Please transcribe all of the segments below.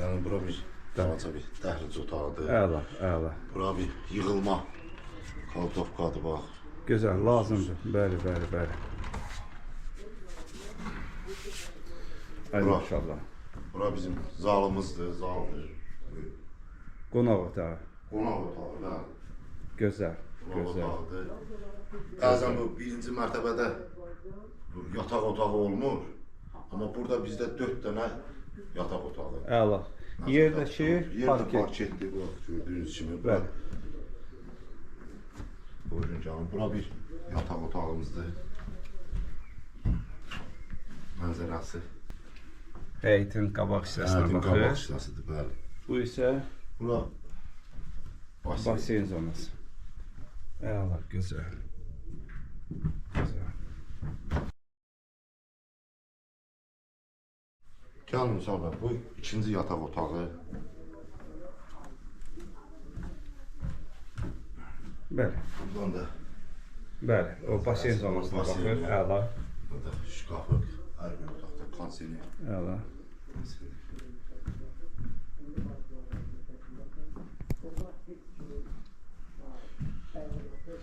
Yəni bura bir balaca bir dəhliz otağıdır. Əla, əla. Bura bir yığılma kaltovkadır bax. Gözəl, lazımdır. Bəli, bəli, bəli. Ay Bura. maşallah. Bura bizim zalımızdır, zaldır. Qonaq otağı. Qonaq otağı, bəli. Gözəl, Qonaq gözəl. otağıdır. Bəzən bu birinci mərtəbədə yataq otağı olmur. Amma burada bizdə 4 dənə yataq otağı. Əla. Yerdəki Yerdə parketdir, bax, gördüyünüz kimi. Bəli. Buyurun canım, bura bir yataq otağımızdır. Mənzərəsi. Həyətin qabaq hissəsinə Həyətin qabaq baxır. hissəsidir, bəli. Bu isə Bura basen zonası. Əla, gözəl. Gözəl. Gəlin Müsabə, bu ikinci yataq otağı. Bəli, Buradan da bəli. O basen zonasına Basen baxır. zonu. Əla, burada şkafı, hər bir otaqda kondisioner. əla.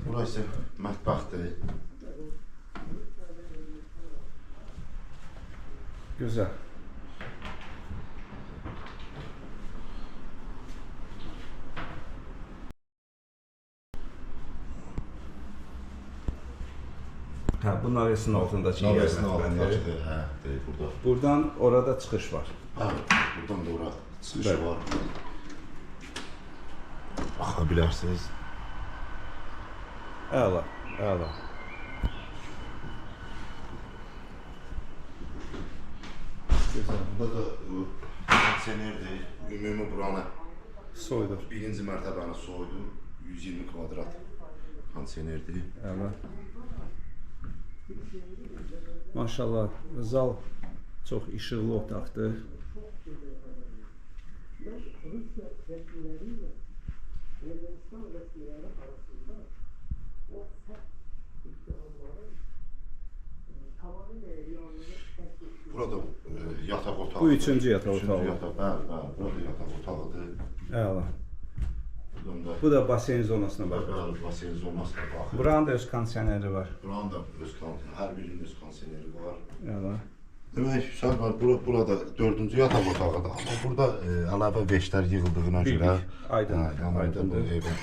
Bura isə mətbəxdir. Gözəl. Hə, bu navesin altındakı yer Navesin mətbəxdir. altındakıdır, hə, deyil burada. Buradan orada çıxış var. Bəli, buradan da ora çıxışı Bəli. var. Baxa bilərsiniz. Əla, əla. Gözəl. Burada da kondisionerdir. Ümumi buranı Soydur. birinci mərtəbəni soydu. 120 kvadrat kondisionerdir. Əla. Maşallah, zal çox işıqlı otaqdır. Burada yataq otağı. Bu üçüncü yataq Üçüncü otağı. yataq, bəli, bəli. Burada yataq otağıdır. Əla. Buradan da Bu da basen zonasına baxır. bəli, basen zonasına baxır. Buranın da öz kondisioneri var. Buranın da öz kondisioneri, hər birinin öz kondisioneri var. Əla. Demək, Hüseyin var, burada 4-cü yataq otağıdır. Amma burada əlavə veşlər yığıldığına görə Aydındır, yəni aydındır. bu evin